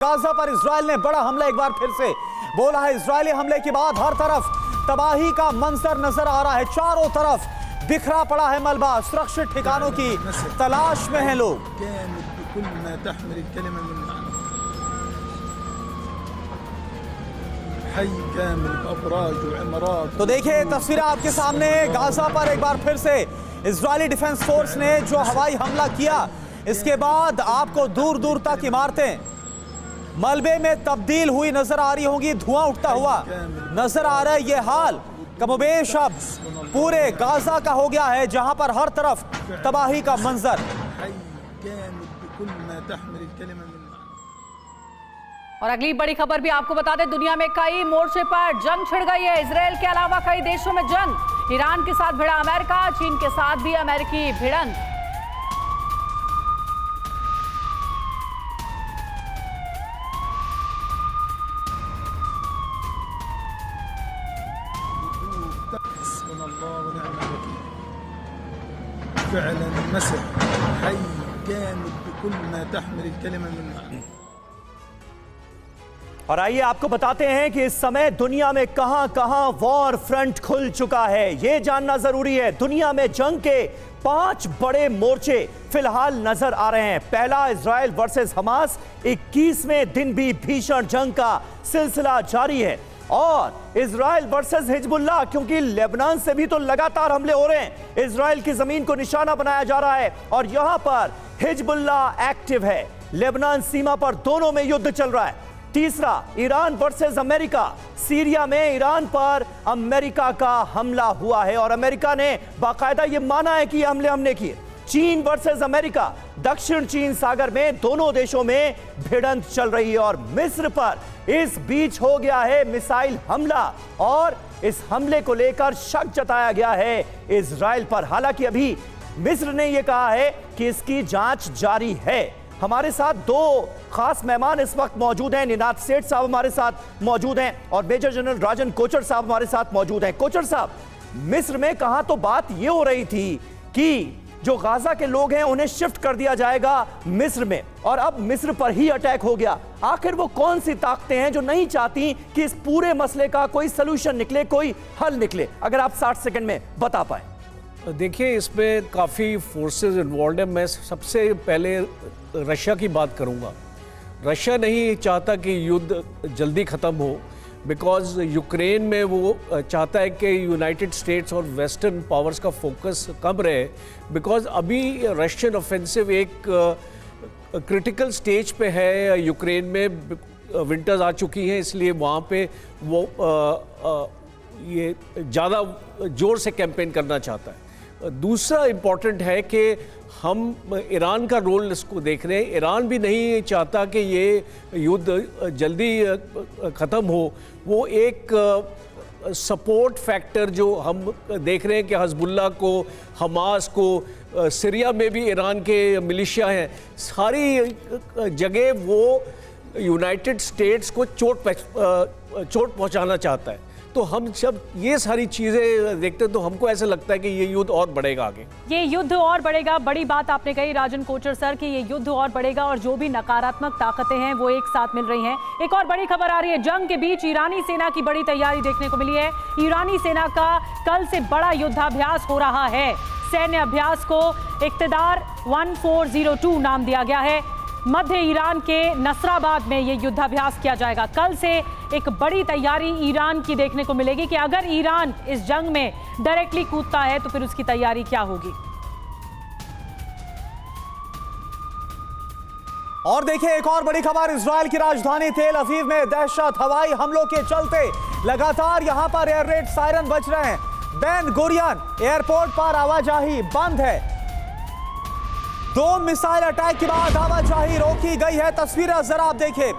Gaza पर Israel ने बड़ा हमला एक बार फिर से बोला है। इजरायली हमले के बाद हर तरफ तबाही का मंजर नजर आ रहा है। चारों तरफ बिखरा पड़ा है मलबा। सुरक्षित ठिकानों की तलाश में हैं लोग। तो देखिए तस्वीरें आपके सामने। गाजा पर एक बार फिर से इजरायली डिफेंस फोर्स ने जो हवाई हमला किया, इसके बाद आपको दूर दूर तक इमारतें मलबे में तब्दील हुई नजर आ रही होंगी। धुआं उठता हुआ नजर आ रहा है। यह हाल कमोबेश अब पूरे गाजा का हो गया है, जहां पर हर तरफ तबाही का मंजर। और अगली बड़ी खबर भी आपको बता दें, दुनिया में कई मोर्चे पर जंग छिड़ गई है। इजराइल के अलावा कई देशों में जंग। ईरान के साथ भिड़ा अमेरिका, चीन के साथ भी अमेरिकी भिड़ंत। और आइए आपको बताते हैं कि इस समय दुनिया में कहां-कहां वॉर फ्रंट खुल चुका है। यह जानना जरूरी है। दुनिया में जंग के 5 बड़े मोर्चे फिलहाल नजर आ रहे हैं। पहला, इजराइल वर्सेस हमास। 21वें दिन भी भीषण जंग का सिलसिला जारी है। और इजराइल वर्सेस हिजबुल्लाह, क्योंकि लेबनान से भी तो लगातार हमले हो रहे हैं। इजराइल की जमीन को निशाना बनाया जा रहा है और यहां पर हिजबुल्लाह एक्टिव है। लेबनान सीमा पर दोनों में युद्ध चल रहा है। तीसरा, ईरान वर्सेस अमेरिका। सीरिया में ईरान पर अमेरिका का हमला हुआ है और अमेरिका ने बाकायदा यह माना है कि हमले हमने किए। चीन वर्सेस अमेरिका। दक्षिण चीन सागर में दोनों देशों में भिड़ंत चल रही है। और मिस्र पर इस बीच हो गया है मिसाइल हमला और इस हमले को लेकर शक जताया गया है इजराइल पर। हालांकि अभी मिस्र ने यह कहा है कि इसकी जांच जारी है। हमारे साथ 2 खास मेहमान इस वक्त मौजूद हैं। निनाद सेठ साहब हमारे साथ मौजूद हैं और मेजर जनरल राजन कोचर साहब हमारे साथ मौजूद हैं। कोचर साहब, मिस्र में कहां तो बात यह हो रही थी कि जो गाजा के लोग हैं उन्हें शिफ्ट कर दिया जाएगा मिस्र में, और अब मिस्र पर ही अटैक हो गया। आखिर वो कौन सी ताकतें हैं जो नहीं चाहती कि इस पूरे मसले का कोई सलूशन निकले, कोई हल निकले? अगर आप 60 सेकंड में बता पाए। देखिए, इसमें काफ़ी फोर्सेस इन्वॉल्व हैं। मैं सबसे पहले रशिया की बात करूंगा। रशिया नहीं चाहता कि युद्ध जल्दी ख़त्म हो, बिकॉज यूक्रेन में वो चाहता है कि यूनाइटेड स्टेट्स और वेस्टर्न पावर्स का फोकस कम रहे, बिकॉज अभी रशियन ऑफेंसिव एक क्रिटिकल स्टेज पे है। यूक्रेन में विंटर्स आ चुकी हैं, इसलिए वहाँ पे वो ये ज़्यादा ज़ोर से कैंपेन करना चाहता है। दूसरा इम्पॉर्टेंट है कि हम ईरान का रोल इसको देख रहे हैं। ईरान भी नहीं चाहता कि ये युद्ध जल्दी ख़त्म हो। वो एक सपोर्ट फैक्टर जो हम देख रहे हैं कि हिजबुल्लाह को, हमास को, सीरिया में भी ईरान के मिलिशिया हैं, सारी जगह वो यूनाइटेड स्टेट्स को चोट पहुंचाना चाहता है। तो हम जब ये सारी चीज़ें देखते हैं तो हमको ऐसा लगता है कि ये युद्ध और बढ़ेगा आगे। ये युद्ध और बढ़ेगा। बड़ी बात आपने कही राजन कोचर सर कि ये युद्ध और बढ़ेगा और जो भी नकारात्मक ताकतें हैं वो एक साथ मिल रही हैं। एक और बड़ी खबर आ रही है, जंग के बीच ईरानी सेना की बड़ी तैयारी देखने को मिली है। ईरानी सेना का कल से बड़ा युद्धाभ्यास हो रहा है। सैन्य अभ्यास को इक्तदार 1402 नाम दिया गया है। मध्य ईरान के नसराबाद में यह युद्धाभ्यास किया जाएगा। कल से एक बड़ी तैयारी ईरान की देखने को मिलेगी कि अगर ईरान इस जंग में डायरेक्टली कूदता है तो फिर उसकी तैयारी क्या होगी। और देखिए एक और बड़ी खबर, इजराइल की राजधानी तेल अवीव में दहशत हवाई हमलों के चलते लगातार यहां पर एयर रेड सायरन बज रहे हैं। बेन गुरियन एयरपोर्ट पर आवाजाही बंद है। 2 मिसाइल अटैक के बाद आवाजाही रोकी गई है। तस्वीरें जरा आप देखिए,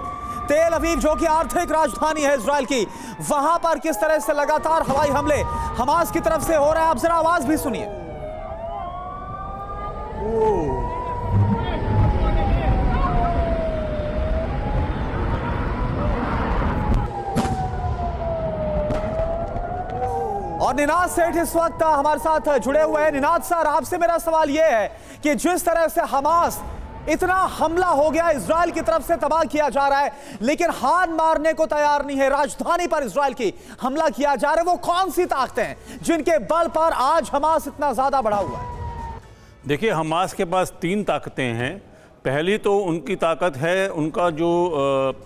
तेल अवीव जो कि आर्थिक राजधानी है इजराइल की, वहां पर किस तरह से लगातार हवाई हमले हमास की तरफ से हो रहे हैं। आप जरा आवाज भी सुनिए। और निनाद सेठ इस वक्त हमारे साथ जुड़े हुए हैं। निनाद सर, आपसे मेरा सवाल यह है कि जिस तरह से हमास इतना हमला हो गया, इजराइल की तरफ से तबाह किया जा रहा है, लेकिन हार मारने को तैयार नहीं है। राजधानी पर इजराइल की हमला किया जा रहा है। वो कौन सी ताकतें हैं जिनके बल पर आज हमास इतना ज्यादा बढ़ा हुआ है? देखिए, हमास के पास 3 ताकतें हैं। पहली तो उनकी ताकत है उनका जो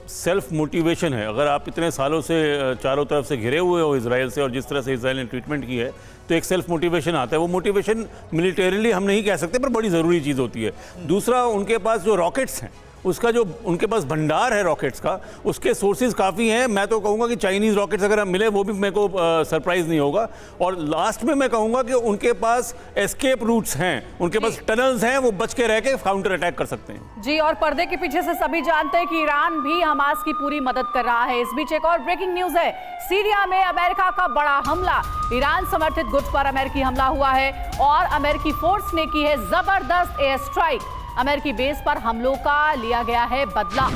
सेल्फ मोटिवेशन है। अगर आप इतने सालों से चारों तरफ से घिरे हुए हो इजराइल से, और जिस तरह से इजराइल ने ट्रीटमेंट की है, तो एक सेल्फ मोटिवेशन आता है। वो मोटिवेशन मिलिटरीली हम नहीं कह सकते, पर बड़ी ज़रूरी चीज़ होती है। दूसरा, उनके पास जो रॉकेट्स हैं, उसका जो उनके पास भंडार है रॉकेट्स का, उसके सोर्सेज काफ़ी हैं। मैं तो कहूँगा कि चाइनीज़ रॉकेट्स अगर हम मिले वो भी मेरे को सरप्राइज़ नहीं होगा। और लास्ट में मैं कहूँगा कि उनके पास एस्केप रूट्स हैं, उनके पास टनल्स हैं, वो बच के रह के काउंटर अटैक कर सकते हैं। जी, और पर्दे के पीछे से सभी जानते हैं कि ईरान भी हमास की पूरी मदद कर रहा है। इस बीच एक और ब्रेकिंग न्यूज़ है। सीरिया में अमेरिका का बड़ा हमला, ईरान समर्थित गुट पर अमेरिकी हमला हुआ है और अमेरिकी फोर्स ने की है जबरदस्त एयर स्ट्राइक। अमेरिकी बेस पर हमलों का लिया गया है बदला।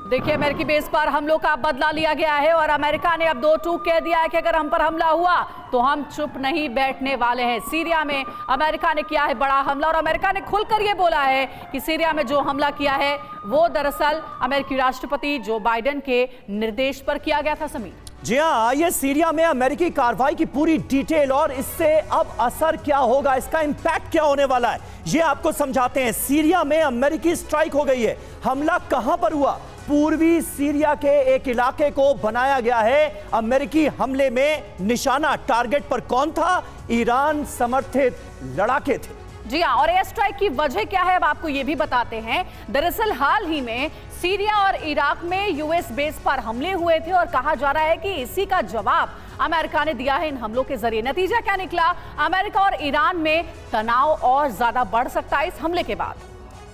देखिए, अमेरिकी बेस पर हमलों का बदला लिया गया है और अमेरिका ने अब 2 टूक कह दिया है कि अगर हम पर हमला हुआ तो हम चुप नहीं बैठने वाले हैं। सीरिया में अमेरिका ने किया है बड़ा हमला और अमेरिका ने खुलकर यह बोला है कि सीरिया में जो हमला किया है वो दरअसल अमेरिकी राष्ट्रपति जो बाइडेन के निर्देश पर किया गया था। समीर जी हाँ, ये सीरिया में अमेरिकी कार्रवाई की पूरी डिटेल और इससे अब असर क्या होगा, इसका इंपैक्ट क्या होने वाला है, ये आपको समझाते हैं। सीरिया में अमेरिकी स्ट्राइक हो गई है। हमला कहां पर हुआ? पूर्वी सीरिया के एक इलाके को बनाया गया है अमेरिकी हमले में निशाना। टारगेट पर कौन था? ईरान समर्थित लड़ाके थे। जी हाँ, और एयर स्ट्राइक की वजह क्या है अब आपको ये भी बताते हैं। दरअसल हाल ही में सीरिया और इराक में यूएस बेस पर हमले हुए थे और कहा जा रहा है कि इसी का जवाब अमेरिका ने दिया है इन हमलों के जरिए। नतीजा क्या निकला? अमेरिका और ईरान में तनाव और ज्यादा बढ़ सकता है इस हमले के बाद।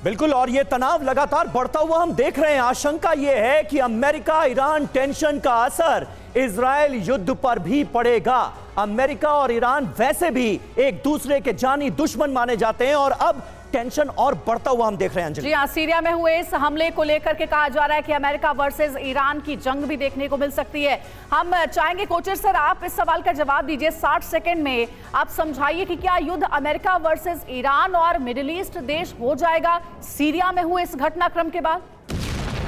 बिल्कुल, और ये तनाव लगातार बढ़ता हुआ हम देख रहे हैं। आशंका ये है कि अमेरिका ईरान टेंशन का असर इजराइल युद्ध पर भी पड़ेगा। अमेरिका और ईरान वैसे भी एक दूसरे के जानी दुश्मन माने जाते हैं और अब टेंशन और बढ़ता हुआ हम देख रहे हैं। जी हाँ, सीरिया में हुए इस हमले को लेकर के कहा जा रहा है कि अमेरिका वर्सेस ईरान की जंग भी देखने को मिल सकती है। हम चाहेंगे कोचर सर आप इस सवाल का जवाब दीजिए 60 सेकंड में। आप समझाइए कि क्या युद्ध अमेरिका वर्सेस ईरान और मिडिल ईस्ट देश हो जाएगा सीरिया में हुए इस घटनाक्रम के बाद?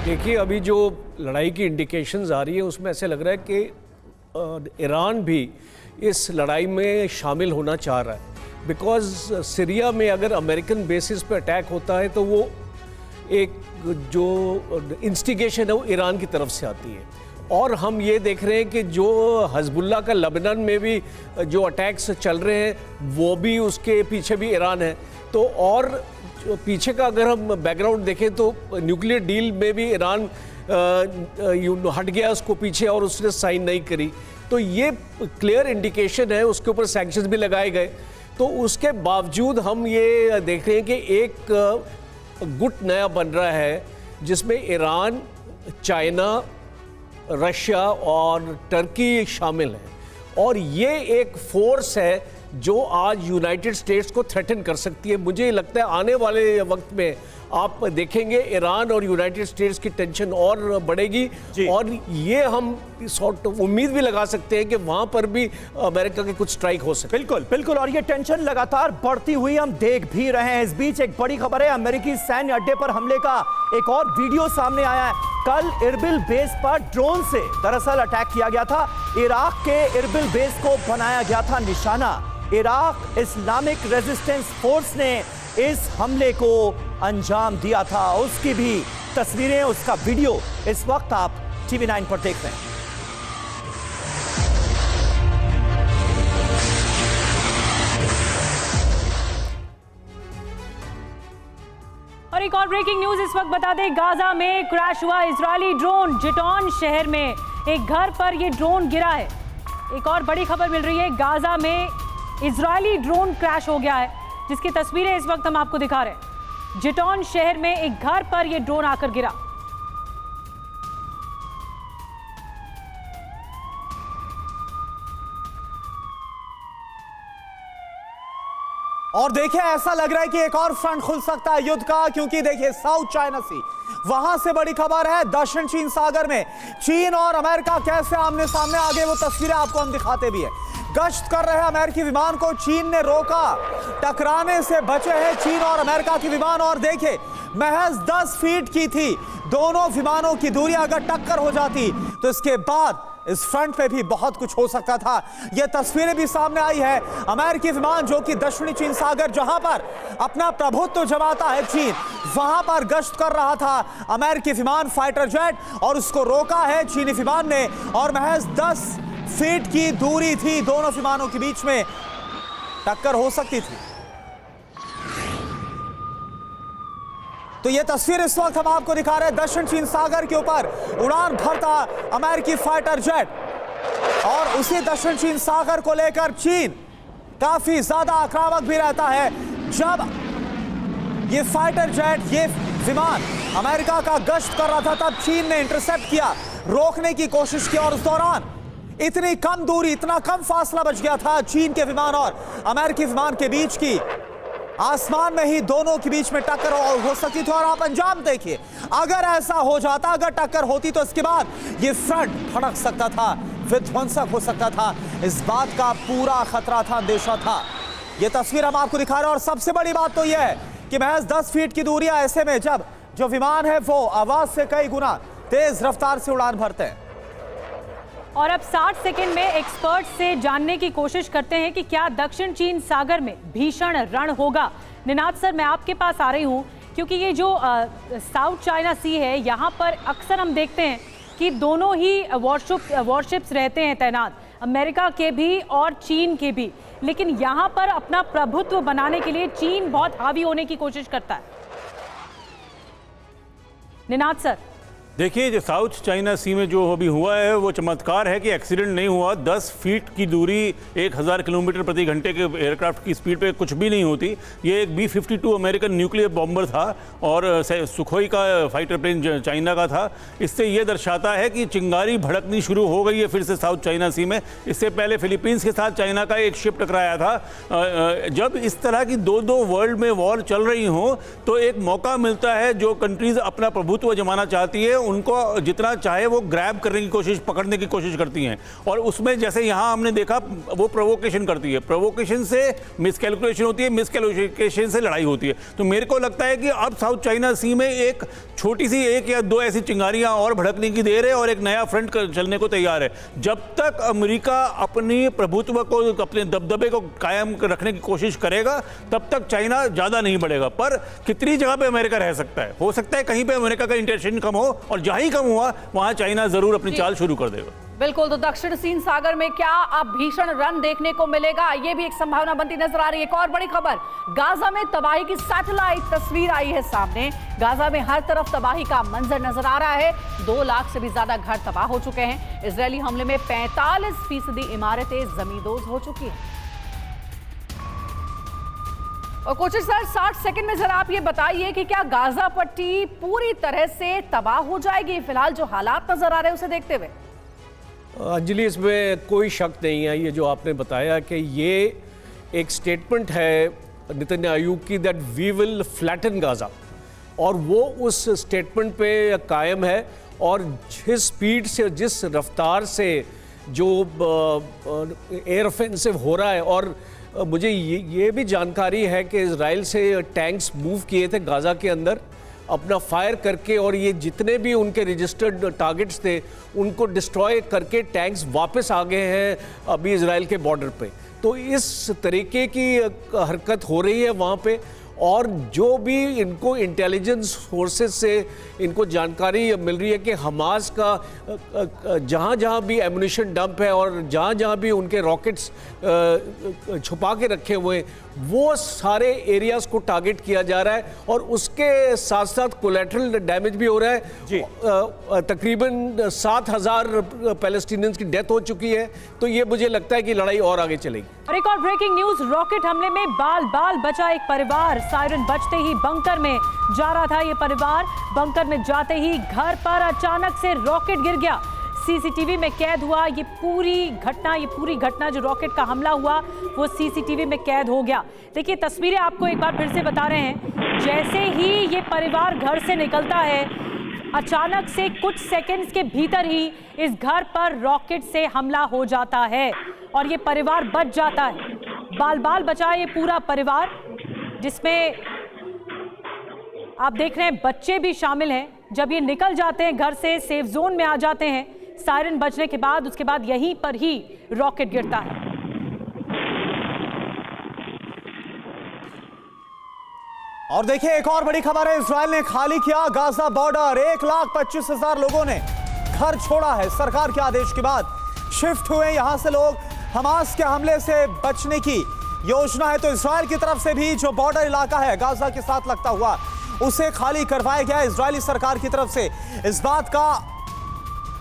देखिए, अभी जो लड़ाई की इंडिकेशंस आ रही है उसमें ऐसे लग रहा है कि ईरान भी इस लड़ाई में शामिल होना चाह रहा है। बिकॉज सीरिया में अगर अमेरिकन बेसिस पे अटैक होता है तो वो एक जो इंस्टिगेशन है वो ईरान की तरफ से आती है। और हम ये देख रहे हैं कि जो हिजबुल्लाह का लेबनान में भी जो अटैक्स चल रहे हैं वो भी उसके पीछे भी ईरान है। तो और पीछे का अगर हम बैकग्राउंड देखें तो न्यूक्लियर डील में भी ईरान हट गया उसको पीछे और उसने साइन नहीं करी। तो ये क्लियर इंडिकेशन है, उसके ऊपर सैंक्शंस भी लगाए गए। तो उसके बावजूद हम ये देख रहे हैं कि एक गुट नया बन रहा है जिसमें ईरान, चाइना, रशिया और टर्की शामिल हैं। और ये एक फोर्स है जो आज यूनाइटेड स्टेट्स को थ्रेटन कर सकती है। मुझे लगता है आने वाले वक्त में आप देखेंगे ईरान और यूनाइटेड स्टेट्स की टेंशन और बढ़ेगी और ये हम सॉर्ट उम्मीद भी लगा सकते हैं कि वहां पर भी अमेरिका के कुछ स्ट्राइक हो सके। बिल्कुल बिल्कुल, और ये टेंशन लगातार बढ़ती हुई हम देख भी रहे हैं। इस बीच एक बड़ी खबर है, अमेरिकी सैन्य अड्डे पर हमले का एक और वीडियो सामने आया है। कल इरबिल बेस पर ड्रोन से दरअसल अटैक किया गया था। इराक के इरबिल बेस को बनाया गया था निशाना। इराक इस्लामिक रेजिस्टेंस फोर्स ने इस हमले को अंजाम दिया था। उसकी भी तस्वीरें, उसका वीडियो इस वक्त आप TV9 पर देख रहे हैं। और एक और ब्रेकिंग न्यूज इस वक्त बता दें, गाजा में क्रैश हुआ इजरायली ड्रोन। जिटौन शहर में एक घर पर यह ड्रोन गिरा है। एक और बड़ी खबर मिल रही है, गाजा में इजरायली ड्रोन क्रैश हो गया है, जिसकी तस्वीरें इस वक्त हम आपको दिखा रहे हैं। जिटौन शहर में एक घर पर यह ड्रोन आकर गिरा। और देखिए ऐसा लग रहा है कि एक और फ्रंट खुल सकता है युद्ध का, क्योंकि देखिए साउथ चाइना सी, वहां से बड़ी खबर है दक्षिण चीन सागर में चीन और अमेरिका कैसे आमने सामने आ गए, वो तस्वीरें आपको हम दिखाते भी हैं। गश्त कर रहे अमेरिकी विमान को चीन ने रोका, टकराने से बचे हैं चीन और अमेरिका के विमान। और देखिए महज 10 फीट की थी दोनों विमानों की दूरी, अगर टक्कर हो जाती तो इसके बाद इस फ्रंट पे भी बहुत कुछ हो सकता था। यह तस्वीरें भी सामने आई है, अमेरिकी विमान जो कि दक्षिणी चीन सागर जहां पर अपना प्रभुत्व जमाता है चीन, वहां पर गश्त कर रहा था अमेरिकी विमान फाइटर जेट, और उसको रोका है चीनी विमान ने। और महज 10 फीट की दूरी थी दोनों विमानों के बीच में, टक्कर हो सकती थी। तो यह तस्वीर इस वक्त हम आपको दिखा रहे हैं, दक्षिण चीन सागर के ऊपर उड़ान भरता अमेरिकी फाइटर जेट, और उसी दक्षिण चीन सागर को लेकर चीन काफी ज्यादा आक्रामक भी रहता है। जब ये फाइटर जेट, ये विमान अमेरिका का गश्त कर रहा था, तब चीन ने इंटरसेप्ट किया, रोकने की कोशिश की, और उस दौरान इतनी कम दूरी, इतना कम फासला बच गया था चीन के विमान और अमेरिकी विमान के बीच की, आसमान में ही दोनों के बीच में टक्कर हो सकती थी। और आप अंजाम देखिए, अगर ऐसा हो जाता, अगर टक्कर होती, तो इसके बाद ये फ्रंट फटक सकता था, विध्वंसक हो सकता था। इस बात का पूरा खतरा था, अंदेशा था। ये तस्वीर हम आपको दिखा रहे हैं, और सबसे बड़ी बात तो यह है कि महज 10 फीट की दूरी, ऐसे में जब जो विमान है वो आवाज से कई गुना तेज रफ्तार से उड़ान भरते हैं। और अब 60 सेकंड में एक्सपर्ट से जानने की कोशिश करते हैं कि क्या दक्षिण चीन सागर में भीषण रण होगा। निनाद सर, मैं आपके पास आ रही हूं, क्योंकि ये जो साउथ चाइना सी है, यहाँ पर अक्सर हम देखते हैं कि दोनों ही वॉरशिप्स रहते हैं तैनात, अमेरिका के भी और चीन के भी, लेकिन यहाँ पर अपना प्रभुत्व बनाने के लिए चीन बहुत हावी होने की कोशिश करता है। निनाद सर, देखिए, जो साउथ चाइना सी में जो अभी हुआ है वो चमत्कार है कि एक्सीडेंट नहीं हुआ। 10 फीट की दूरी 1000 किलोमीटर प्रति घंटे के एयरक्राफ्ट की स्पीड पे कुछ भी नहीं होती। ये एक B-52 अमेरिकन न्यूक्लियर बॉम्बर था और सुखोई का फाइटर प्लेन चाइना का था। इससे ये दर्शाता है कि चिंगारी भड़कनी शुरू हो गई है फिर से साउथ चाइना सी में। इससे पहले फिलीपींस के साथ चाइना का एक शिप टकराया था। जब इस तरह की दो वर्ल्ड में वॉर चल रही हों तो एक मौका मिलता है, जो कंट्रीज अपना प्रभुत्व जमाना चाहती है उनको जितना चाहे वो ग्रैब करने की कोशिश, पकड़ने की कोशिश करती हैं। और उसमें जैसे यहाँ हमने देखा, वो प्रोवोकेशन करती है, प्रोवोकेशन से मिसकैलकुलेशन होती है, मिसकैलकुलेशन से लड़ाई होती है। तो मेरे को लगता है कि अब साउथ चाइना सी में एक छोटी सी 1 या 2 ऐसी चिंगारियां और भड़कने की देर है और एक नया फ्रंट चलने को तैयार है। जब तक अमेरिका अपनी प्रभुत्व को, अपने दबदबे को कायम रखने की कोशिश करेगा, तब तक चाइना ज्यादा नहीं बढ़ेगा। पर कितनी जगह पे अमेरिका रह सकता है, हो सकता है कहीं पे अमेरिका का इंटरेशन कम हो, और जहां ही कम हुआ वहां चाइना जरूर अपनी चाल शुरू कर देगा। बिल्कुल, तो दक्षिण चीन सागर में क्या अब भीषण रण देखने को मिलेगा, ये भी एक संभावना बनती नजर आ रही है। एक और बड़ी खबर, गाजा में तबाही की सैटेलाइट तस्वीर आई है सामने। गाजा में हर तरफ तबाही का मंजर नजर आ रहा है। 2 लाख से भी ज्यादा घर तबाह हो चुके हैं। इजरायली हमले में 45% इमारतें जमींदोज हो चुकी हैं। और कोचिंग सर, 60 सेकंड में जरा आप ये बताइए कि क्या गाजा पट्टी पूरी तरह से तबाह हो जाएगी, फिलहाल जो हालात नजर आ रहे हैं उसे देखते हुए? अंजलि, इसमें कोई शक नहीं है, ये जो आपने बताया कि ये एक स्टेटमेंट है नेतन्याहू की that we will flatten Gaza, और वो उस स्टेटमेंट पे कायम है। और जिस स्पीड से, जिस रफ्तार से जो एयर ऑफेंसिव हो रहा है, और मुझे ये भी जानकारी है कि इजराइल से टैंक्स मूव किए थे गाजा के अंदर अपना फायर करके, और ये जितने भी उनके रजिस्टर्ड टारगेट्स थे उनको डिस्ट्रॉय करके टैंक्स वापस आ गए हैं अभी इजराइल के बॉर्डर पे। तो इस तरीके की हरकत हो रही है वहाँ पे। और जो भी इनको इंटेलिजेंस फोर्सेस से इनको जानकारी मिल रही है कि हमास का जहाँ जहाँ भी एमुनिशन डंप है और जहाँ जहाँ भी उनके रॉकेट्स छुपा के रखे हुए हैं, वो सारे एरियाज को टारगेट किया जा रहा है। और उसके साथ साथ कोलैटरल डैमेज भी हो रहा है जी। तकरीबन 7000 पैलेस्टीनियंस की डेथ हो चुकी है। तो ये मुझे लगता है कि लड़ाई और आगे चलेगी। और एक और ब्रेकिंग न्यूज, रॉकेट हमले में बाल बाल बचा एक परिवार। सायरन बजते ही बंकर में जा रहा था ये परिवार। बंकर में जाते ही घर पर अचानक से रॉकेट गिर गया। सीसीटीवी में कैद हुआ। ये पूरी घटना जो रॉकेट का हमला हुआ वो सीसीटीवी में कैद हो गया। देखिए तस्वीरें आपको एक बार फिर से बता रहे हैं। जैसे ही ये परिवार घर से निकलता है, अचानक से कुछ सेकंड्स के भीतर ही इस घर पर रॉकेट से हमला हो जाता है और ये परिवार बच जाता है। बाल बाल बचा ये पूरा परिवार, जिसमें आप देख रहे हैं बच्चे भी शामिल हैं। जब ये निकल जाते हैं घर से, सेफ जोन में आ जाते हैं सायरन बजने के बाद, उसके बाद यहीं पर ही रॉकेट गिरता है। और देखिए एक और बड़ी खबर है, इजराइल ने खाली किया गाजा बॉर्डर। 1,25,000 लोगों ने घर छोड़ा है। सरकार के आदेश के बाद शिफ्ट हुए यहां से लोग। हमास के हमले से बचने की योजना है, तो इजराइल की तरफ से भी जो बॉर्डर इलाका है गाजा के साथ लगता हुआ, उसे खाली करवाया गया। इजरायली सरकार की तरफ से इस बात का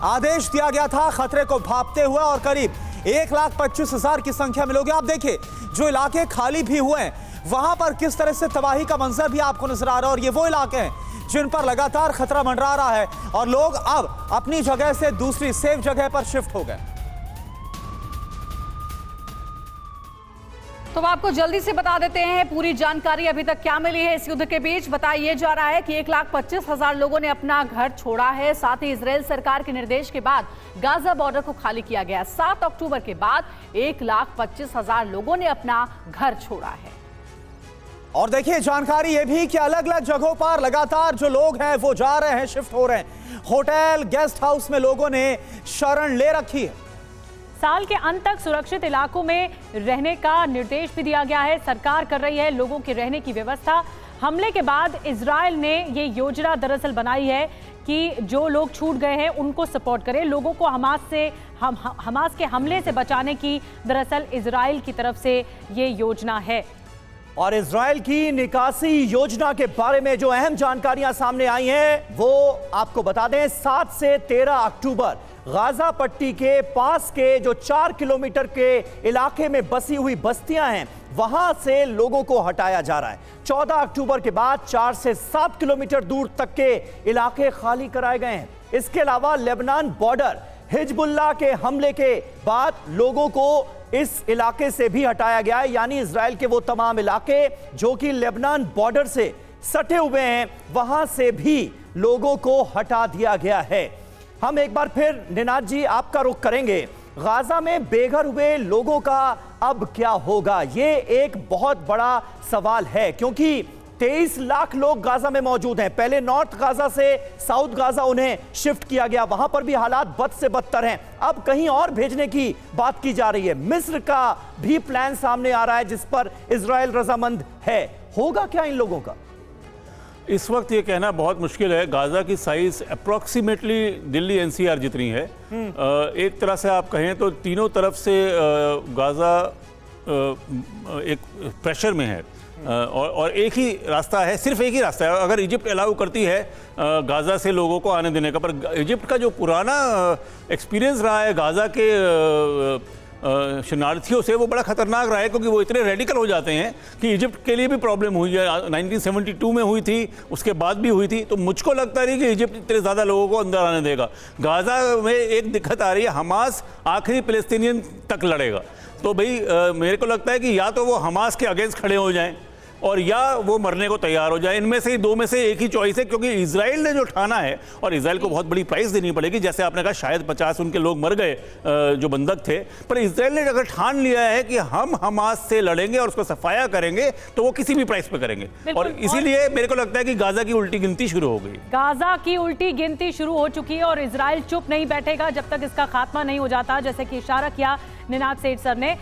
आदेश दिया गया था खतरे को भांपते हुए, और करीब 1,25,000 की संख्या में लोग। आप देखिए जो इलाके खाली भी हुए हैं वहां पर किस तरह से तबाही का मंजर भी आपको नजर आ रहा है, और ये वो इलाके हैं जिन पर लगातार खतरा मंडरा रहा है और लोग अब अपनी जगह से दूसरी सेफ जगह पर शिफ्ट हो गए। तो हम आपको जल्दी से बता देते हैं पूरी जानकारी अभी तक क्या मिली है इस युद्ध के बीच। बताया जा रहा है कि 1,25,000 लोगों ने अपना घर छोड़ा है। साथ ही इजराइल सरकार के निर्देश के बाद गाजा बॉर्डर को खाली किया गया। 7 अक्टूबर के बाद 1,25,000 लोगों ने अपना घर छोड़ा है। और देखिए जानकारी ये भी कि अलग अलग जगहों पर लगातार जो लोग हैं वो जा रहे हैं, शिफ्ट हो रहे हैं। होटल, गेस्ट हाउस में लोगों ने शरण ले रखी है। साल के अंत तक सुरक्षित इलाकों में रहने का निर्देश भी दिया गया है। सरकार कर रही है लोगों के रहने की व्यवस्था। हमले के बाद इजराइल ने ये योजना दरअसल बनाई है कि जो लोग छूट गए हैं उनको सपोर्ट करें। लोगों को हमास के हमले से बचाने की दरअसल इजराइल की तरफ से ये योजना है। और इजराइल की निकासी योजना के बारे में जो अहम जानकारियां सामने आई हैं वो आपको बता दें। 7 से 13 अक्टूबर गाजा पट्टी के पास के जो 4 किलोमीटर के इलाके में बसी हुई बस्तियां हैं वहां से लोगों को हटाया जा रहा है। 14 अक्टूबर के बाद 4 से 7 किलोमीटर दूर तक के इलाके खाली कराए गए हैं। इसके अलावा लेबनान बॉर्डर हिजबुल्लाह के हमले के बाद लोगों को इस इलाके से भी हटाया गया है, यानी इजराइल के वो तमाम इलाके जो कि लेबनान बॉर्डर से सटे हुए हैं वहां से भी लोगों को हटा दिया गया है। हम एक बार फिर निनाद जी आपका रुख करेंगे। गाजा में बेघर हुए लोगों का अब क्या होगा, ये एक बहुत बड़ा सवाल है, क्योंकि 23 लाख लोग गाजा में मौजूद हैं। पहले नॉर्थ गाजा से साउथ गाजा उन्हें शिफ्ट किया गया, वहां पर भी हालात बद से बदतर हैं। अब कहीं और भेजने की बात की जा रही है। मिस्र का भी प्लान सामने आ रहा है जिस पर इजराइल रजामंद है। होगा क्या इन लोगों का? इस वक्त ये कहना बहुत मुश्किल है। गाजा की साइज अप्रॉक्सीमेटली दिल्ली एनसीआर जितनी है। एक तरह से आप कहें तो तीनों तरफ से गाजा एक प्रेशर में है, और एक ही रास्ता है, सिर्फ एक ही रास्ता है अगर इजिप्ट अलाउ करती है गाजा से लोगों को आने देने का। पर इजिप्ट का जो पुराना एक्सपीरियंस रहा है गाजा के शरणार्थियों से, वो बड़ा खतरनाक रहा है, क्योंकि वो इतने रेडिकल हो जाते हैं कि इजिप्ट के लिए भी प्रॉब्लम हुई है। 1972 में हुई थी, उसके बाद भी हुई थी। तो मुझको लगता नहीं कि इजिप्ट इतने ज़्यादा लोगों को अंदर आने देगा। गाजा में एक दिक्कत आ रही है, हमास आखिरी फिलिस्तीनियन तक लड़ेगा। तो भाई मेरे को लगता है कि या तो वो हमास के अगेंस्ट खड़े हो जाएं और या वो मरने को तैयार हो जाए। इनमें से दो में से एक ही चॉइस है, क्योंकि इजराइल ने जो ठाना है, और इजराइल को बहुत बड़ी प्राइस देनी पड़ेगी। जैसे आपने कहा शायद 50 उनके लोग मर गए जो बंधक थे, पर इजराइल ने अगर ठान लिया है कि हम हमास से लड़ेंगे और उसको सफाया करेंगे तो वो किसी भी प्राइस पे करेंगे। और इसीलिए मेरे को लगता है कि गाजा की उल्टी गिनती शुरू हो गई। गाजा की उल्टी गिनती शुरू हो चुकी है और इजराइल चुप नहीं बैठेगा जब तक इसका खात्मा नहीं हो जाता, जैसे कि इशारा किया निनाद सेठ सर ने।